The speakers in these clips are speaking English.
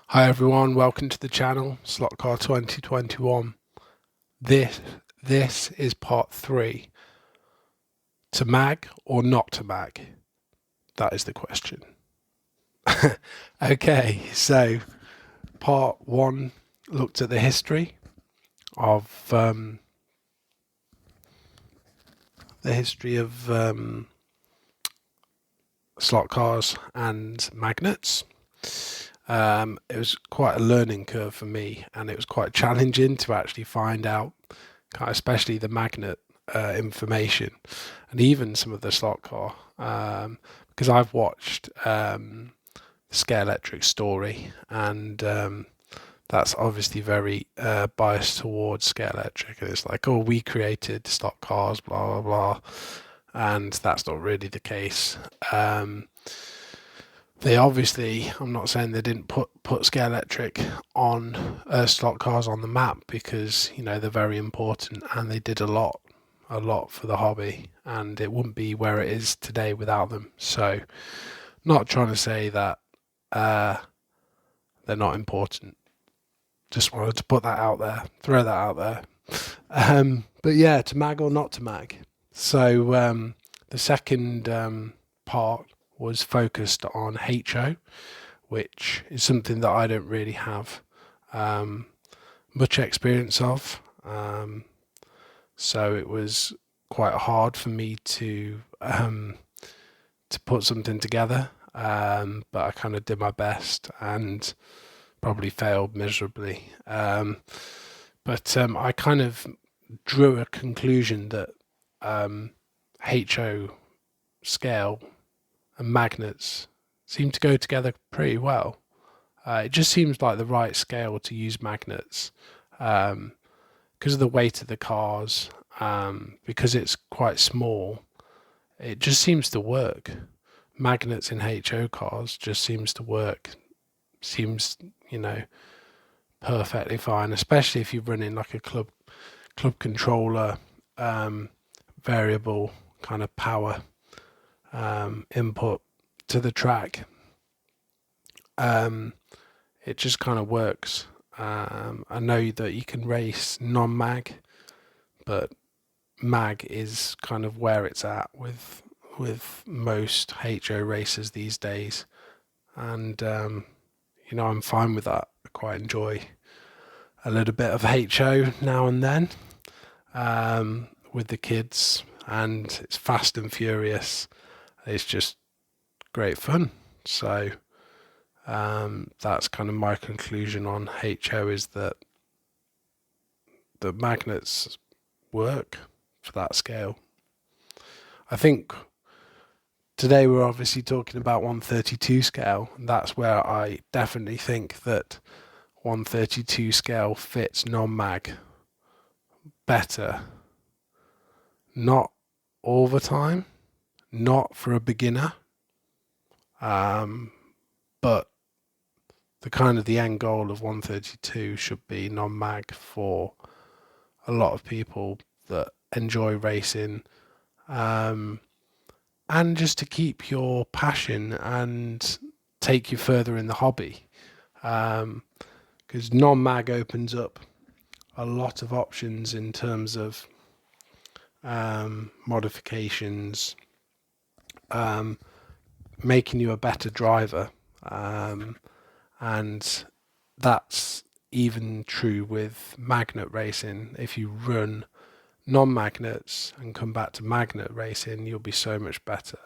Hi everyone, welcome to the channel, Slotcar 2021. This is part 3. To mag or not to mag? That is the question. Okay, so part 1 looked at the history of slot cars and magnets. It was quite a learning curve for me, and it was quite challenging to actually find out, especially the magnet information, and even some of the slot car, because I've watched the Scalextric story, and that's obviously very biased towards Scalextric, and it's like, oh, we created slot cars, blah blah blah, and that's not really the case. They obviously, I'm not saying they didn't put Scalextric on slot cars on the map, because they're very important and they did a lot for the hobby, and it wouldn't be where it is today without them. So, not trying to say that they're not important. Just wanted to put that out there, throw that out there. But yeah, to mag or not to mag. So the second part was focused on HO, which is something that I don't really have much experience of. So it was quite hard for me to put something together. But I kind of did my best and probably failed miserably. But I kind of drew a conclusion that HO scale and magnets seem to go together pretty well. It just seems like the right scale to use magnets because of the weight of the cars, because it's quite small. It just seems to work. Magnets in HO cars just seems to work. Seems, perfectly fine, especially if you're running like a club controller, variable kind of power input to the track. It just kind of works. I know that you can race non-mag, but mag is kind of where it's at with most HO racers these days, and I'm fine with that. I quite enjoy a little bit of HO now and then with the kids, and it's fast and furious. It's just great fun. So that's kind of my conclusion on HO, is that the magnets work for that scale. I think today we're obviously talking about 132 scale, and that's where I definitely think that 132 scale fits non-mag better. Not all the time, not for a beginner, but the end goal of 132 should be non-mag for a lot of people that enjoy racing, and just to keep your passion and take you further in the hobby, because non-mag opens up a lot of options in terms of modifications, making you a better driver, and that's even true with magnet racing. If you run non-magnets and come back to magnet racing, you'll be so much better,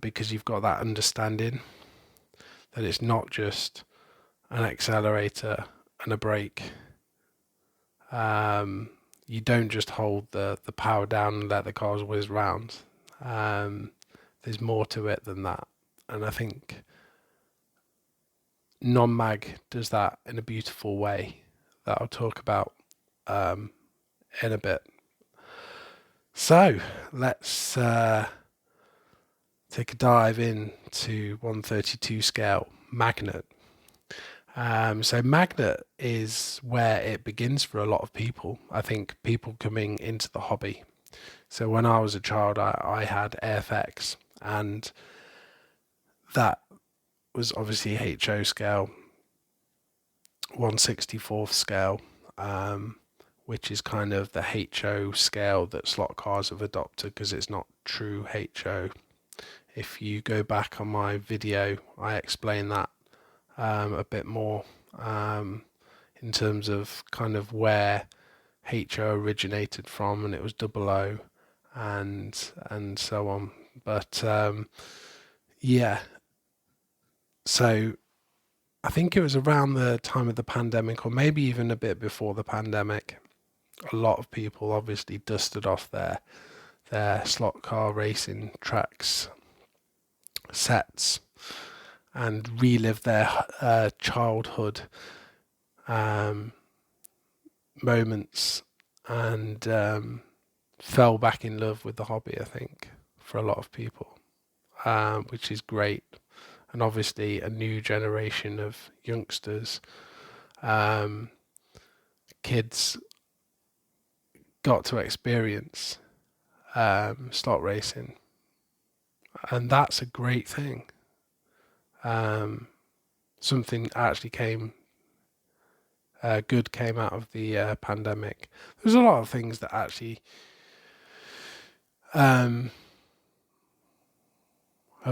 because you've got that understanding that it's not just an accelerator and a brake. You don't just hold the power down and let the cars whiz round. There's more to it than that, and I think non-mag does that in a beautiful way that I'll talk about in a bit. So let's take a dive into 132 scale magnet. So magnet is where it begins for a lot of people. I think people coming into the hobby. So when I was a child, I had AFX, and that was obviously HO scale, 1/64th scale, which is kind of the HO scale that slot cars have adopted because it's not true HO. If you go back on my video, I explain that a bit more in terms of kind of where HO originated from, and it was 00 and so on. But yeah, so I think it was around the time of the pandemic, or maybe even a bit before the pandemic. A lot of people obviously dusted off their slot car racing tracks sets and relived their childhood moments and fell back in love with the hobby, I think, for a lot of people, which is great. And obviously, a new generation of youngsters, kids got to experience slot racing, and that's a great thing. Something actually good came out of the pandemic. There's a lot of things that actually have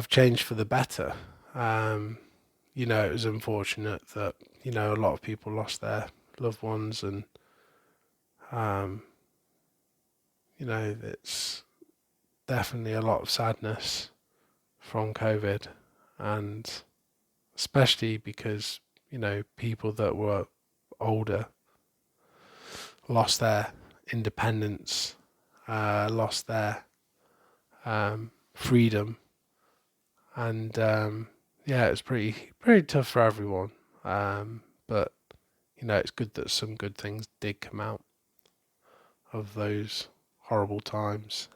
changed for the better. It was unfortunate that a lot of people lost their loved ones, and it's definitely a lot of sadness from COVID, and especially because people that were older lost their independence, lost their freedom, and it was pretty tough for everyone. But it's good that some good things did come out of those horrible times.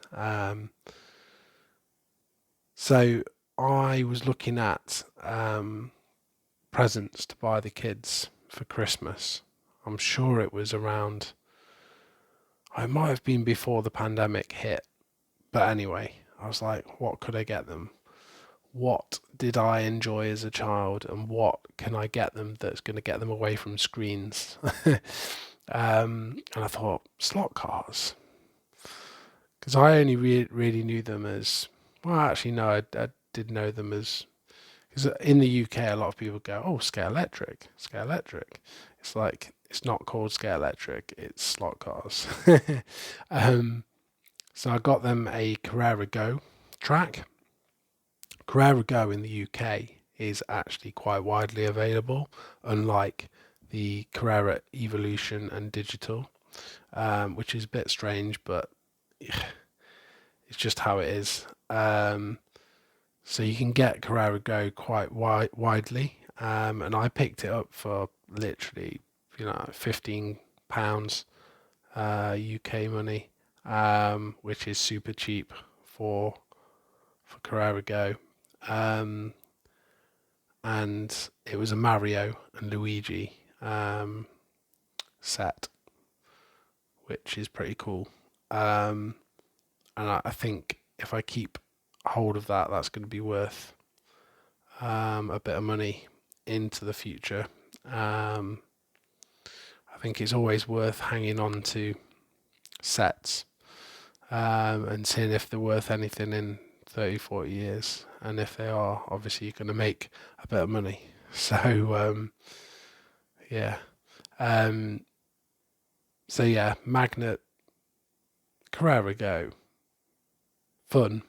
So I was looking at presents to buy the kids for Christmas. I'm sure it was around, it might have been before the pandemic hit. But anyway, I was like, what could I get them? What did I enjoy as a child, and what can I get them that's going to get them away from screens? And I thought, slot cars. Because I only really knew them as, well, actually, no, I did know them as, because in the UK, a lot of people go, oh, Scalextric, Scalextric. It's like, it's not called Scalextric, it's slot cars. So I got them a Carrera Go track. Carrera Go in the UK is actually quite widely available, unlike the Carrera Evolution and Digital, which is a bit strange, but it's just how it is. So you can get Carrera Go quite widely, and I picked it up for literally, £15 UK money, which is super cheap for Carrera Go. And it was a Mario and Luigi set, which is pretty cool. And I think if I keep hold of that, that's going to be worth a bit of money into the future. I think it's always worth hanging on to sets and seeing if they're worth anything in 30, 40 years. And if they are, obviously you're going to make a bit of money. So, yeah. Magnet, Carrera Go, fun,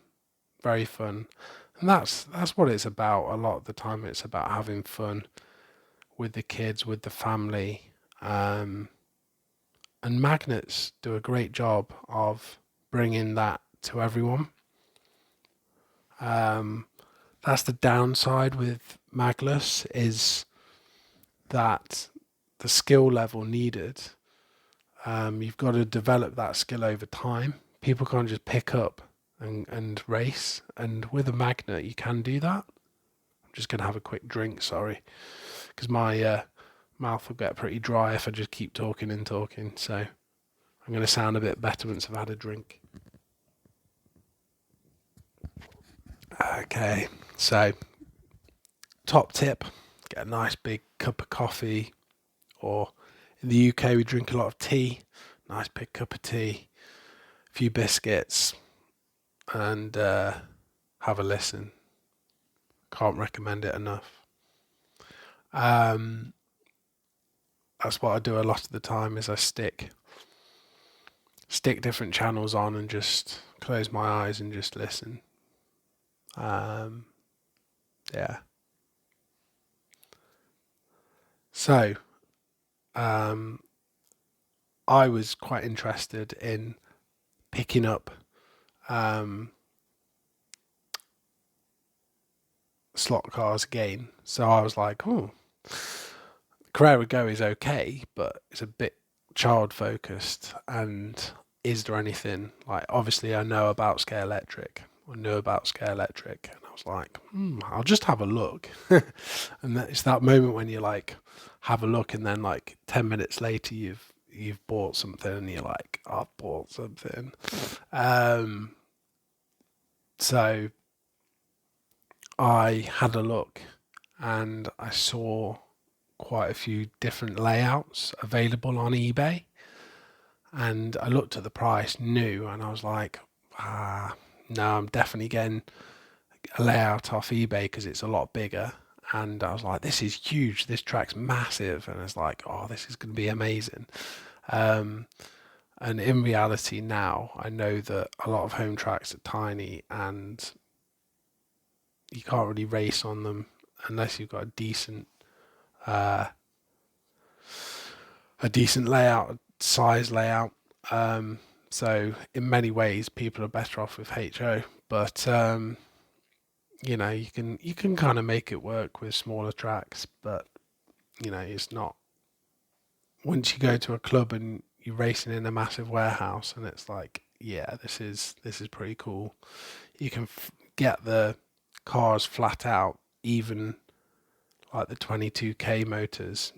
very fun. And that's what it's about. A lot of the time it's about having fun with the kids, with the family. And magnets do a great job of bringing that to everyone. That's the downside with magless, is that the skill level needed, you've got to develop that skill over time. People can't just pick up and race, and with a magnet you can do that. I'm just going to have a quick drink, sorry, because my mouth will get pretty dry if I just keep talking and talking, so I'm going to sound a bit better once I've had a drink. Okay, so top tip: get a nice big cup of coffee, or in the UK we drink a lot of tea. Nice big cup of tea, a few biscuits, and have a listen. Can't recommend it enough. Um, that's what I do a lot of the time. Is I stick different channels on and just close my eyes and just listen. Um, yeah. So um, I was quite interested in picking up um, slot cars again. So I was like, oh, Carrera Go is okay, but it's a bit child focused. And is there anything like? Obviously, I know about Scale Electric. I knew about Scale Electric, and I was like, I'll just have a look. And it's that moment when you like have a look, and then like 10 minutes later, you've bought something, and you're like, I've bought something. Um, so I had a look, and I saw quite a few different layouts available on eBay. And I looked at the price new, and I was like, no, I'm definitely getting a layout off eBay because it's a lot bigger. And I was like, this is huge. This track's massive. And it's like, oh, this is going to be amazing. Um, and in reality, now I know that a lot of home tracks are tiny and you can't really race on them unless you've got uh, a decent layout, size layout. Um, so in many ways, people are better off with HO, but you can kind of make it work with smaller tracks, but it's not. Once you go to a club and you're racing in a massive warehouse, and it's like, yeah, this is pretty cool. You can get the cars flat out, even like the 22k motors,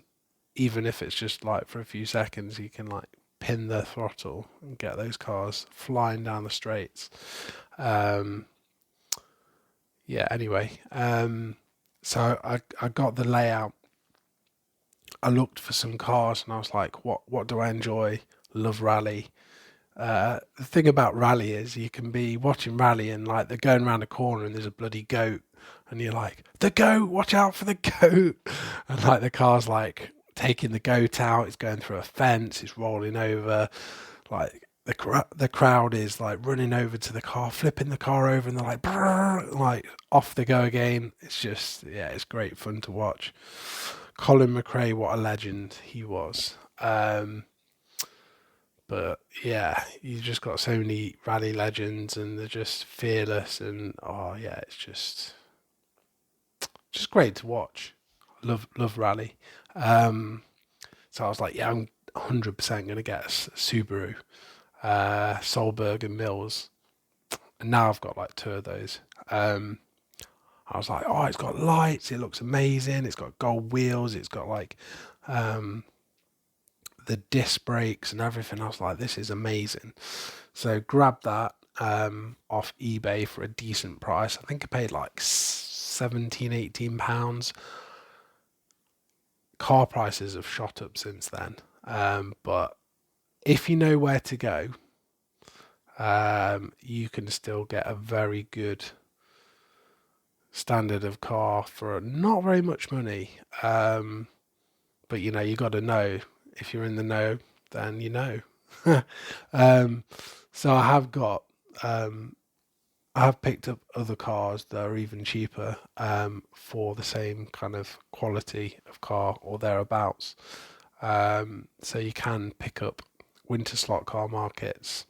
even if it's just like for a few seconds, you can like pin the throttle and get those cars flying down the straights. Um, yeah. Anyway, so I got the layout. I looked for some cars and I was like, what do I enjoy? Love rally. The thing about rally is you can be watching rally and like they're going around a corner and there's a bloody goat and you're like, the goat, watch out for the goat. And like the car's like taking the goat out, it's going through a fence, it's rolling over. Like the crowd is like running over to the car, flipping the car over, and they're like, "Brrr," like off they go again. It's just, yeah, it's great fun to watch. Colin McRae, what a legend he was. But yeah, you just got so many rally legends, and they're just fearless, and oh yeah, it's just great to watch. Love rally. Um, so I was like, yeah, I'm 100% gonna get a Subaru, Solberg and Mills, and now I've got like two of those. I was like, oh, it's got lights, it looks amazing, it's got gold wheels, it's got like um, the disc brakes and everything. I was like, this is amazing. So grabbed that off eBay for a decent price. I think I paid like 17, £18. Car prices have shot up since then. But if you know where to go, you can still get a very good standard of car for not very much money. But you got to know. If you're in the know, then you know. um, so um, I have picked up other cars that are even cheaper for the same kind of quality of car or thereabouts. So you can pick up winter slot car markets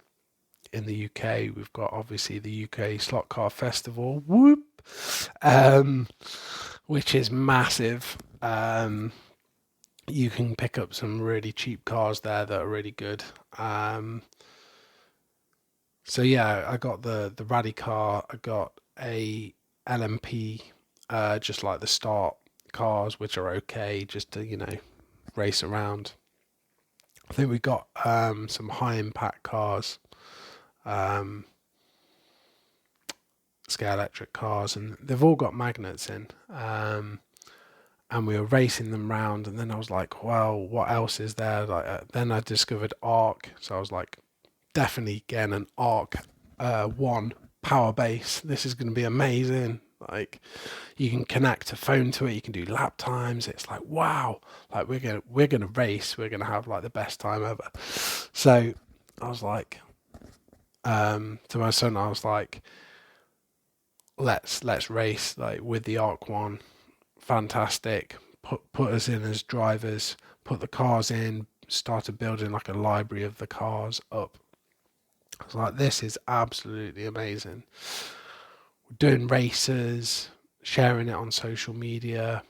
in the UK. We've got obviously the UK Slot Car Festival, whoop, um, which is massive. You can pick up some really cheap cars there that are really good. So yeah, I got the rally car. I got a LMP, just like the start cars, which are okay, just to race around. I think we got some high impact cars, um, Scale Electric cars, and they've all got magnets in. and we were racing them round. And then I was like, well, what else is there? Like, then I discovered Arc, so I was like, definitely getting an Arc One power base. This is going to be amazing. Like, you can connect a phone to it, you can do lap times. It's like, wow, like we're gonna race, we're gonna have like the best time ever. So I was like, to my son, I was like, let's race like with the Arc One. Fantastic. Put us in as drivers, put the cars in, started building like a library of the cars up. I was like, this is absolutely amazing. Doing races, sharing it on social media,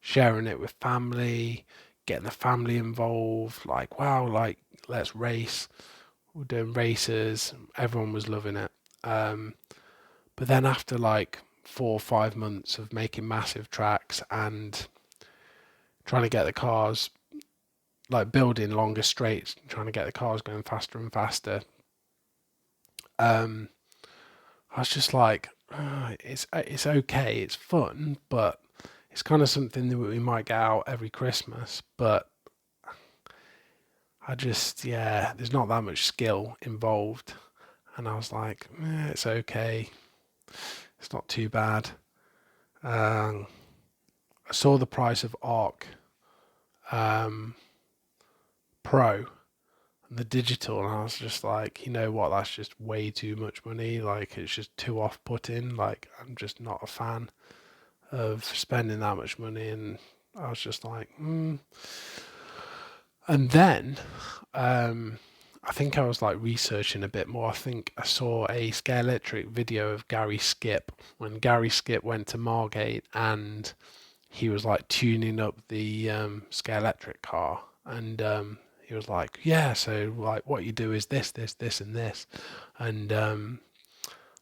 sharing it with family, getting the family involved. Like, wow, like let's race. We're doing races. Everyone was loving it. But then after like 4 or 5 months of making massive tracks and trying to get the cars, like building longer straights, trying to get the cars going faster and faster, um, I was just like, it's okay, it's fun, but it's kind of something that we might get out every Christmas. But I just, yeah, there's not that much skill involved, and I was like, it's okay, it's not too bad. Um, I saw the price of Arc um, Pro and the digital, and I was just like, you know what, that's just way too much money. Like, it's just too off-putting. Like, I'm just not a fan of spending that much money, and I was just like, And then I think I was like researching a bit more. I think I saw a Scalextric video of Gary Skip when Gary Skip went to Margate, and he was like tuning up the Scalextric car, and he was like, yeah, so like what you do is this, this, this, and this, and I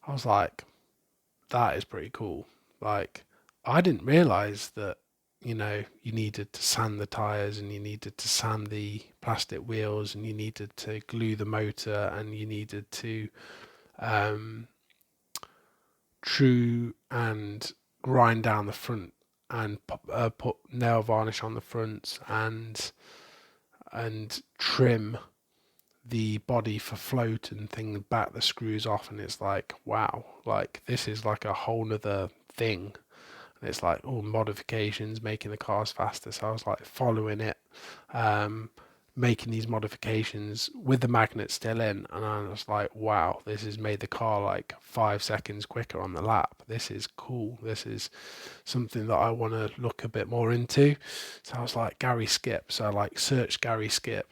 was like, that is pretty cool. Like, I didn't realize that, you needed to sand the tires, and you needed to sand the plastic wheels, and you needed to glue the motor, and you needed to um, true and grind down the front, and put nail varnish on the fronts, and trim the body for float and things, back the screws off. And it's like, wow, like this is like a whole nother thing. And it's like all modifications, making the cars faster. So I was like following it, um, making these modifications with the magnet still in, and I was like, wow, this has made the car like 5 seconds quicker on the lap. This is cool. This is something that I want to look a bit more into. So I was like, Gary Skip. So I like searched Gary Skip,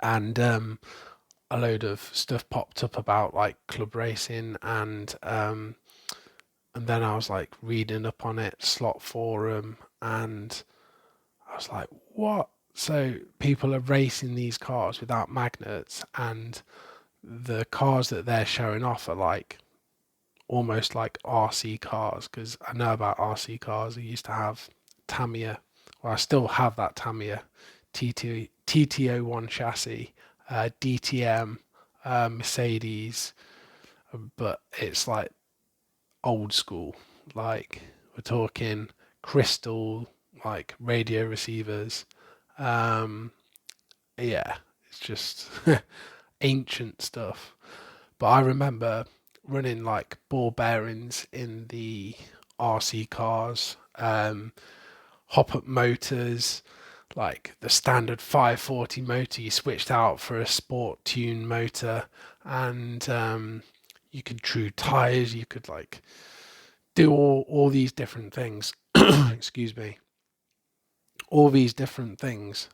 and a load of stuff popped up about like club racing, and then I was like reading up on it, slot forum, and I was like, what? So people are racing these cars without magnets, and the cars that they're showing off are like almost like RC cars. Because I know about RC cars. I used to have Tamiya, well, I still have that Tamiya TT01 chassis, DTM, Mercedes, but it's like old school. Like, we're talking crystal, like radio receivers. Um, yeah, it's just ancient stuff. But I remember running like ball bearings in the RC cars, hop up motors, like the standard 540 motor you switched out for a sport tune motor, and you could true tires, you could like do all these different things. Excuse me, all these different things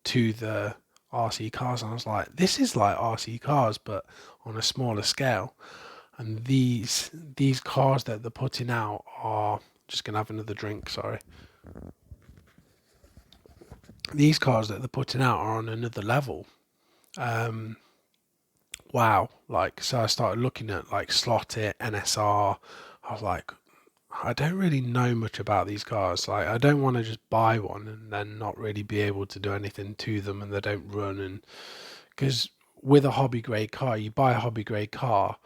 to the RC cars, and I was like, this is like RC cars but on a smaller scale. And these cars that they're putting out are, just gonna have another drink, sorry. These cars that they're putting out are on another level. Um, wow, like, so I started looking at like Slot It, NSR. I was like, I don't really know much about these cars. Like, I don't want to just buy one and then not really be able to do anything to them, and they don't run. And because with a hobby grade car, you buy a hobby grade car,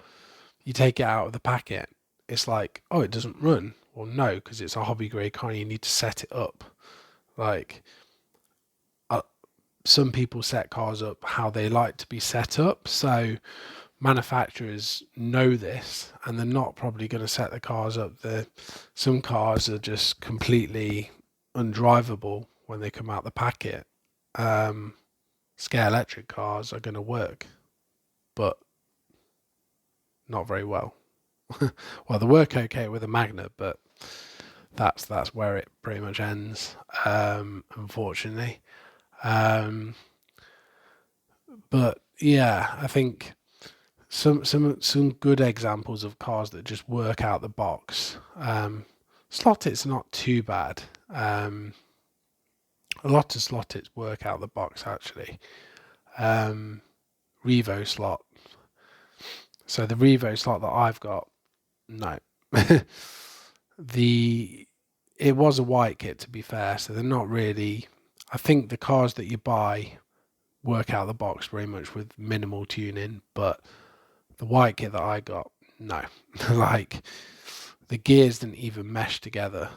you take it out of the packet, it's like, oh, it doesn't run. Well, no, because it's a hobby grade car. You need to set it up. Like uh, some people set cars up how they like to be set up. So manufacturers know this, and they're not probably going to set the cars up. Some cars are just completely undrivable when they come out the packet. Um, Scare electric cars are going to work, but not very well. Well, they work okay with a magnet, but that's where it pretty much ends, unfortunately. Um, but yeah, I think some good examples of cars that just work out the box. Slottits are not too bad. A lot of Slottits work out the box actually. Um, Revo slot. So the Revo slot that I've got, no. the It was a white kit to be fair, so they're not really. I think the cars that you buy work out the box very much with minimal tuning, but the white kit that I got, no. Like the gears didn't even mesh together.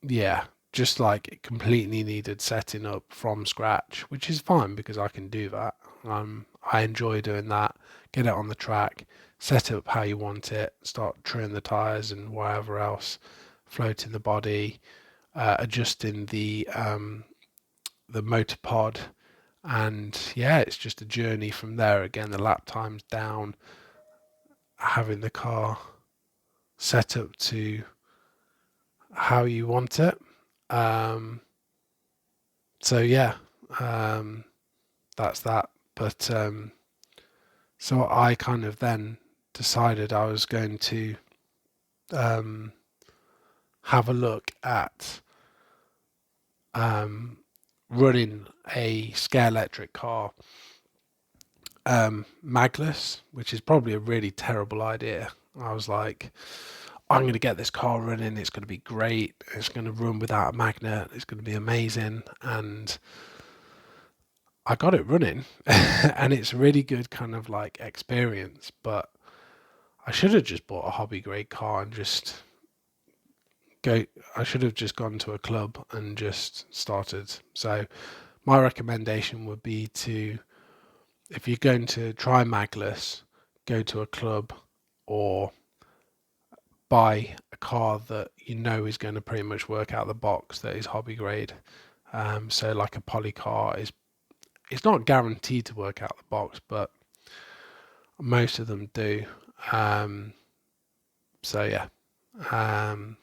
Yeah, just like it completely needed setting up from scratch, which is fine because I can do that. I enjoy doing that. Get it on the track, set it up how you want it, start trimming the tires and whatever else, floating the body, adjusting the motor pod, and yeah, it's just a journey from there. Again, the lap time's down, having the car set up to how you want it. Um, so yeah, um, that's that. But so I kind of then decided I was going to um, have a look at running a Scare electric car magless, which is probably a really terrible idea. I was like, I'm going to get this car running. It's going to be great. It's going to run without a magnet. It's going to be amazing. And I got it running, and it's a really good kind of like experience. But I should have just bought a hobby grade car and just go. I should have just gone to a club and just started. So my recommendation would be to, if you're going to try magless, go to a club or buy a car that you know is going to pretty much work out the box that is hobby grade. So like a poly car is, it's not guaranteed to work out the box, but most of them do. So yeah, um,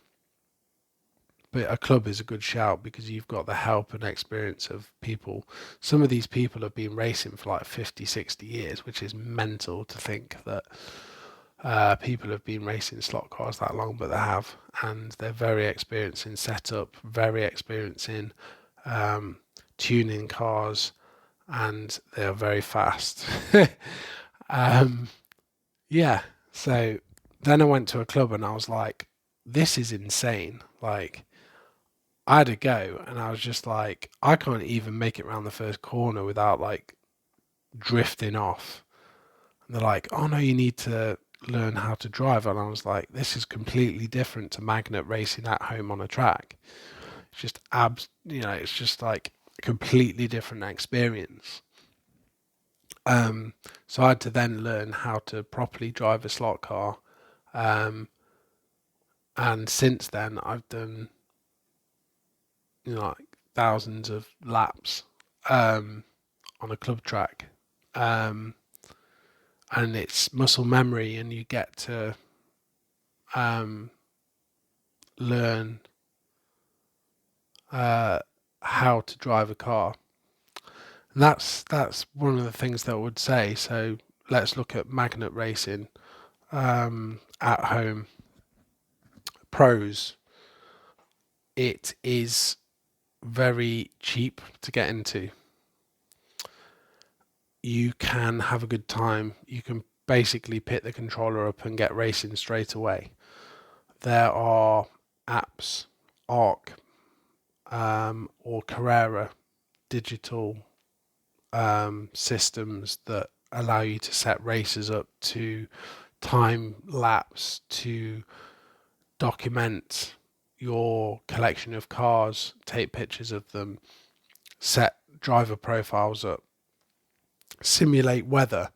but a club is a good shout because you've got the help and experience of people. Some of these people have been racing for like 50, 60 years, which is mental to think that people have been racing slot cars that long, but they have, and they're very experienced in setup, very experienced in um, tuning cars, and they are very fast. um, yeah, so then I went to a club and I was like, this is insane. Like, I had a go and I was just like, I can't even make it around the first corner without like drifting off. And they're like, oh no, you need to learn how to drive. And I was like, this is completely different to magnet racing at home on a track. It's just it's just like a completely different experience. So I had to then learn how to properly drive a slot car. Um, and since then, I've done, like thousands of laps um, on a club track. Um, and it's muscle memory, and you get to um, learn uh, how to drive a car. And that's one of the things that I would say. So let's look at magnet racing at home. Pros. It is very cheap to get into. You can have a good time. You can basically pick the controller up and get racing straight away. There are apps, Arc or Carrera digital systems that allow you to set races up to time lapse to document your collection of cars, take pictures of them, set driver profiles up, simulate weather,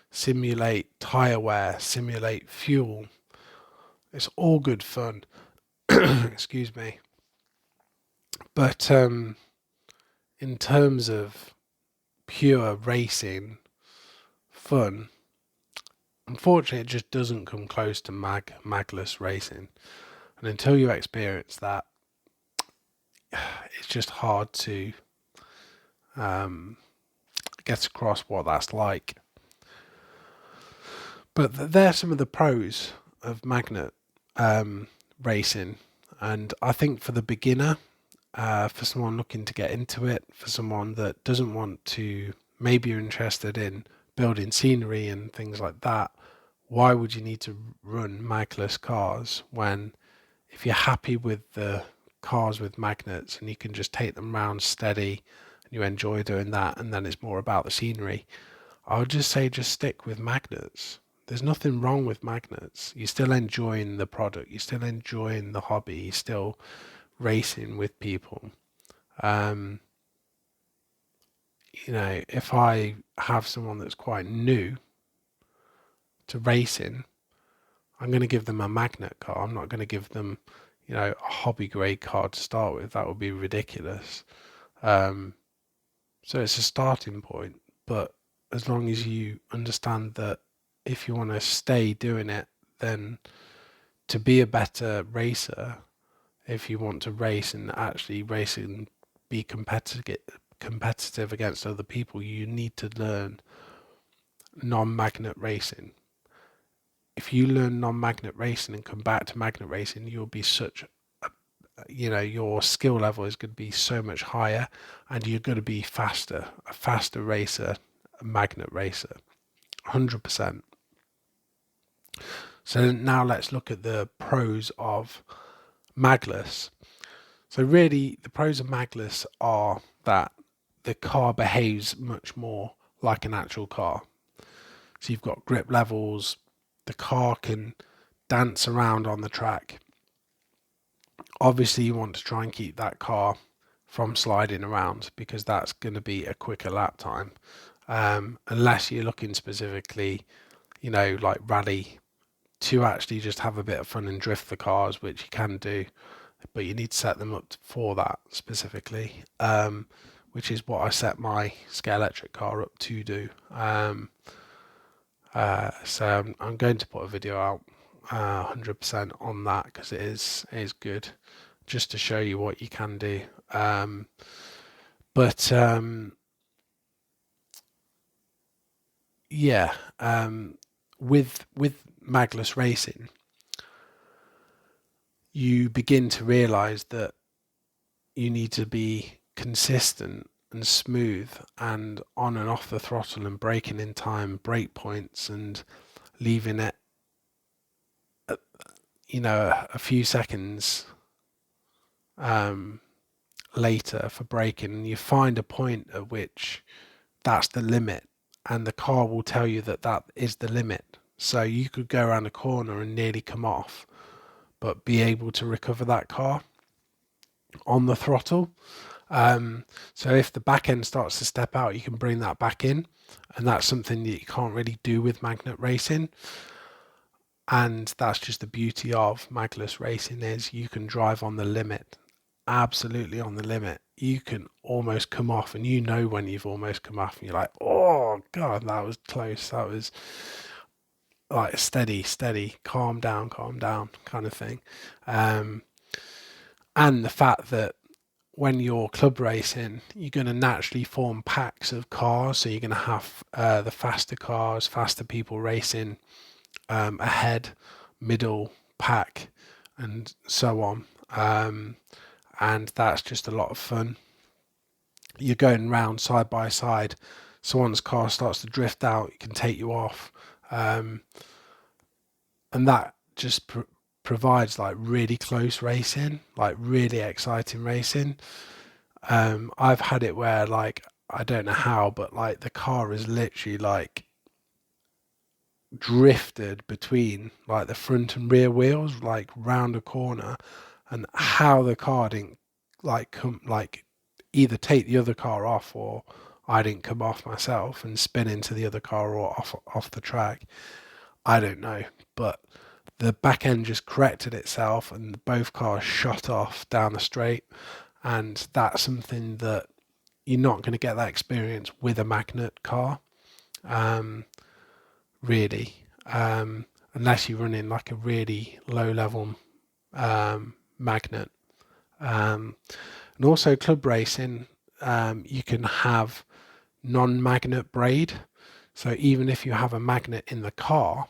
simulate tyre wear, simulate fuel. It's all good fun. Excuse me. But in terms of pure racing fun, unfortunately, it just doesn't come close to magless racing. And until you experience that, it's just hard to get across what that's like. But there's some of the pros of magnet racing, and I think for the beginner, for someone looking to get into it, for someone that doesn't want to, maybe you're interested in building scenery and things like that, why would you need to run magless cars when, if you're happy with the cars with magnets and you can just take them around steady and you enjoy doing that, and then it's more about the scenery, I would just say just stick with magnets. There's nothing wrong with magnets. You're still enjoying the product, you're still enjoying the hobby, you're still racing with people. If I have someone that's quite new to racing, I'm going to give them a magnet car. I'm not going to give them, a hobby grade car to start with. That would be ridiculous. So it's a starting point, but as long as you understand that if you want to stay doing it, then to be a better racer, if you want to race and actually race and be competitive against other people, you need to learn non-magnet racing. If you learn non-magnet racing and come back to magnet racing, you'll be your skill level is going to be so much higher, and you're going to be a faster racer, a magnet racer, 100%. So now let's look at the pros of magless. So really, the pros of magless are that the car behaves much more like an actual car. So you've got grip levels, the car can dance around on the track. Obviously, you want to try and keep that car from sliding around because that's going to be a quicker lap time. Unless you're looking specifically, like rally, to actually just have a bit of fun and drift the cars, which you can do, but you need to set them up for that specifically, which is what I set my Scalextric car up to do. So I'm going to put a video out 100% on that because it is good, just to show you what you can do. With magless racing, you begin to realize that you need to be consistent and smooth and on and off the throttle and braking in time, brake points, and leaving it a few seconds later for braking, and you find a point at which that's the limit, and the car will tell you that is the limit. So you could go around a corner and nearly come off, but be able to recover that car on the throttle. So if the back end starts to step out, you can bring that back in, and that's something that you can't really do with magnet racing. And that's just the beauty of magless racing, is you can drive on the limit, absolutely on the limit. You can almost come off, and when you've almost come off, and you're like, oh god, that was close. That was like steady, calm down kind of thing. And the fact that when you're club racing, you're going to naturally form packs of cars. So you're going to have the faster cars, faster people racing ahead, middle, pack, and so on. And that's just a lot of fun. You're going round side by side. Someone's car starts to drift out, it can take you off. And that just provides like really close racing, like really exciting racing. I've had it where, like, I don't know how, but like the car is literally like drifted between like the front and rear wheels, like round a corner, and how the car didn't come either take the other car off, or I didn't come off myself and spin into the other car or off the track. I don't know, but the back end just corrected itself and both cars shot off down the straight, and that's something that you're not going to get that experience with a magnet car, really, unless you're running like a really low level magnet. And also club racing, you can have non-magnet braid. So even if you have a magnet in the car,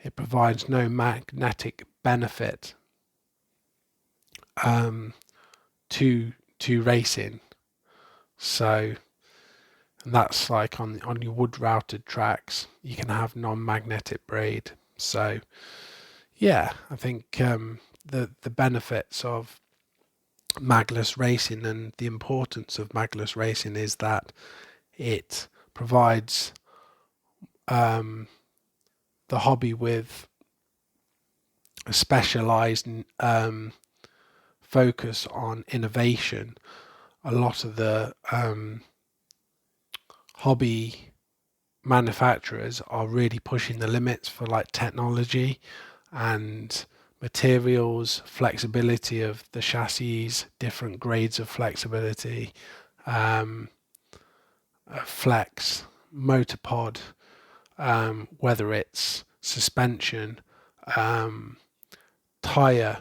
it provides no magnetic benefit to racing. So and that's like on your wood routed tracks, you can have non-magnetic braid. So yeah, I think the benefits of magless racing and the importance of magless racing is that it provides the hobby with a specialized focus on innovation. A lot of the hobby manufacturers are really pushing the limits for like technology and materials, flexibility of the chassis, different grades of flexibility, flex, motor pod, whether it's suspension, tire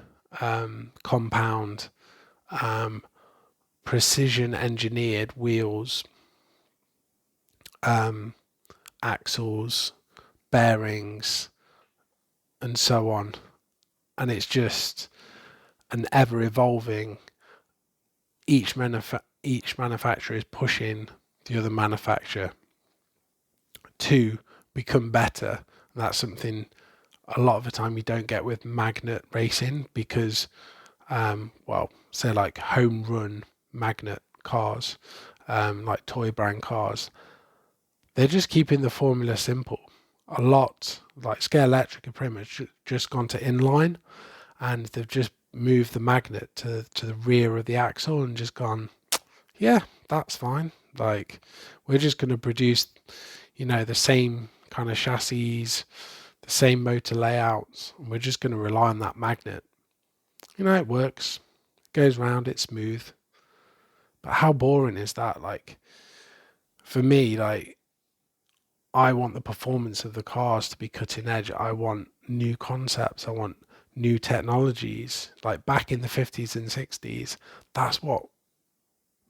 compound, precision engineered wheels, axles, bearings, and so on. And it's just an ever evolving. Each manufacturer is pushing the other manufacturer to become better. And that's something a lot of the time you don't get with magnet racing because, say like home run magnet cars, like toy brand cars, they're just keeping the formula simple. A lot like Scalextric have pretty much just gone to inline, and they've just moved the magnet to the rear of the axle and just gone, yeah, that's fine. Like we're just going to produce, the same kind of chassis, the same motor layouts, and we're just going to rely on that magnet. It works, goes round, it's smooth. But how boring is that? Like for me, like I want the performance of the cars to be cutting edge. I want new concepts. I want new technologies. Like back in the 50s and 60s, that's what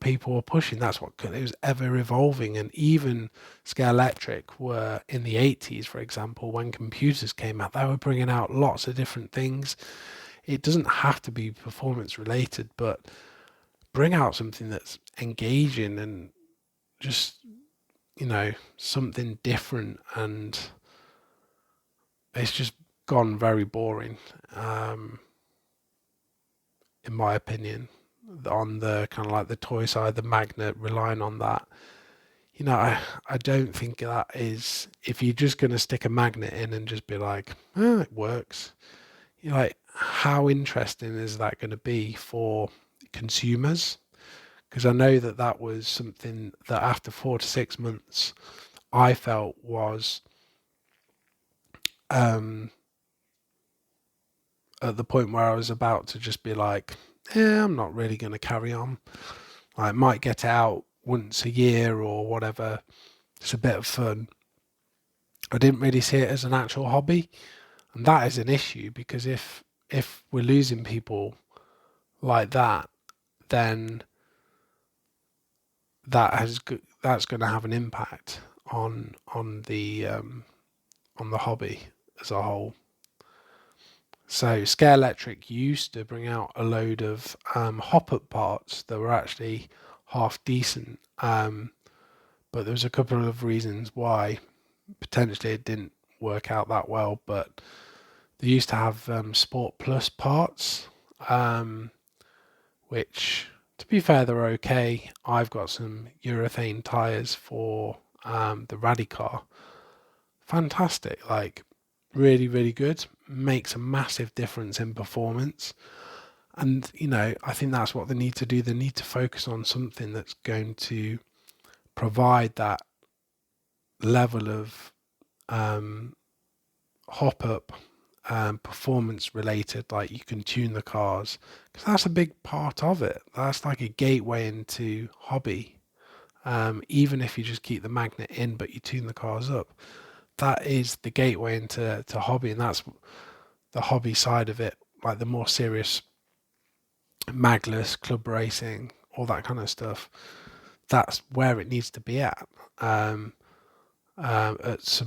people were pushing. That's what it was ever evolving. And even Scalextric were in the 80s, for example, when computers came out, they were bringing out lots of different things. It doesn't have to be performance related, but bring out something that's engaging and just something different. And it's just gone very boring, in my opinion, on the kind of like the toy side, the magnet, relying on that. I don't think that is, if you're just going to stick a magnet in and just be like, oh, it works, you're like, how interesting is that going to be for consumers? Because I know that was something that after 4 to 6 months, I felt was at the point where I was about to just be like, yeah, I'm not really going to carry on. I might get out once a year or whatever. It's a bit of fun. I didn't really see it as an actual hobby, and that is an issue because if we're losing people like that, then that's going to have an impact on the hobby as a whole. So Scalextric used to bring out a load of hop-up parts that were actually half decent, but there was a couple of reasons why potentially it didn't work out that well. But they used to have Sport Plus parts, which, to be fair, they're okay. I've got some urethane tyres for the Rally car. fantastic, like really, really good, makes a massive difference in performance. And, I think that's what they need to do. They need to focus on something that's going to provide that level of hop up performance related, like you can tune the cars, because that's a big part of it. That's like a gateway into hobby. Even if you just keep the magnet in but you tune the cars up, that is the gateway into hobby, and that's the hobby side of it, like the more serious magless club racing, all that kind of stuff. That's where it needs to be at some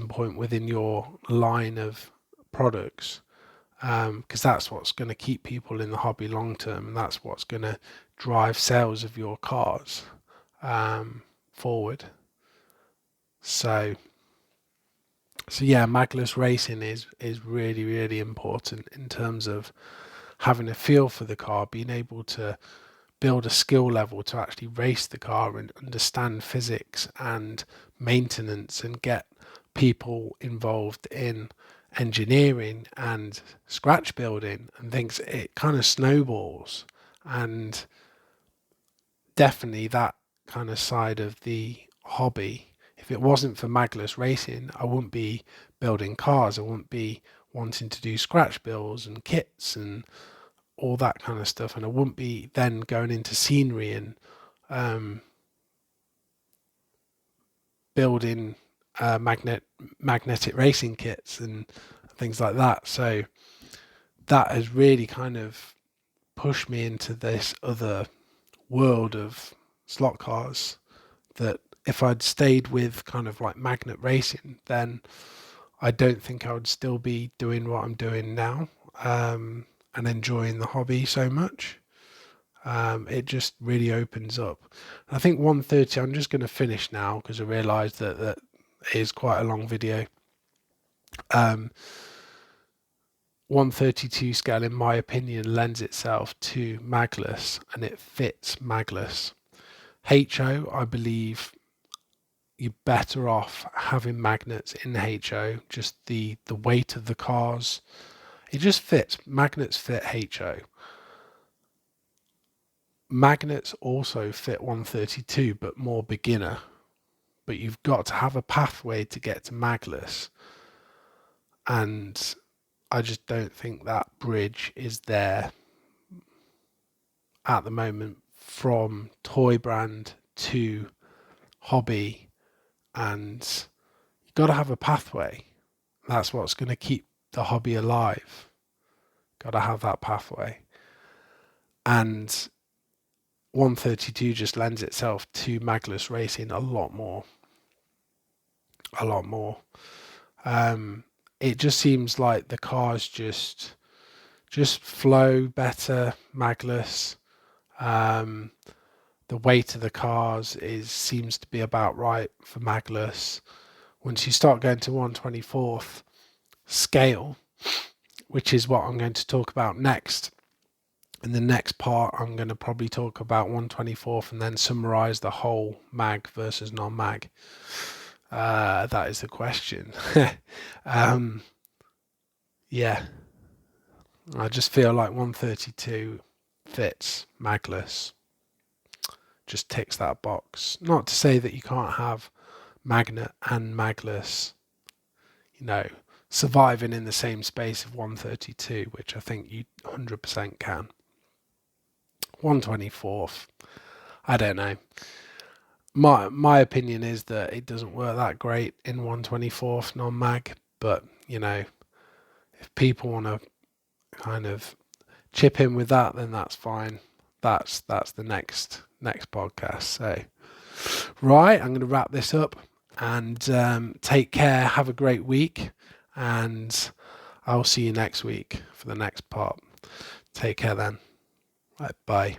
point within your line of products, because that's what's going to keep people in the hobby long term, and that's what's going to drive sales of your cars forward. So yeah, magless racing is really, really important in terms of having a feel for the car, being able to build a skill level to actually race the car and understand physics and maintenance and get people involved in engineering and scratch building and things. It kind of snowballs, and definitely that kind of side of the hobby. If it wasn't for magless racing, I wouldn't be building cars. I wouldn't be wanting to do scratch builds and kits and all that kind of stuff, and I wouldn't be then going into scenery and building magnetic racing kits and things like that. So that has really kind of pushed me into this other world of slot cars, that if I'd stayed with kind of like magnet racing, then I don't think I would still be doing what I'm doing now, and enjoying the hobby so much. It just really opens up. I think 130, I'm just going to finish now because I realised that is quite a long video. 132 scale, in my opinion, lends itself to magless, and it fits magless. HO, I believe you're better off having magnets in HO, just the weight of the cars. It just fits. Magnets fit HO. Magnets also fit 132, but more beginner. But you've got to have a pathway to get to magless. And I just don't think that bridge is there at the moment from toy brand to hobby. And you've got to have a pathway. That's what's going to keep the hobby alive. Got to have that pathway. And 132 just lends itself to magless racing a lot more. It just seems like the cars just flow better magless. The weight of the cars seems to be about right for magless. Once you start going to 1/24th scale, which is what I'm going to talk about next. In the next part, I'm going to probably talk about 1/24th and then summarize the whole mag versus non-mag. That is the question. Yeah, I just feel like 132 fits magless. Just ticks that box. Not to say that you can't have magnet and magless, surviving in the same space of 132, which I think you 100% can. 1/24th, I don't know. My opinion is that it doesn't work that great in 1/24th non-mag, but if people want to kind of chip in with that, then that's fine. That's the next podcast. So right, I'm going to wrap this up, and take care. Have a great week, and I'll see you next week for the next part. Take care then. Right, bye.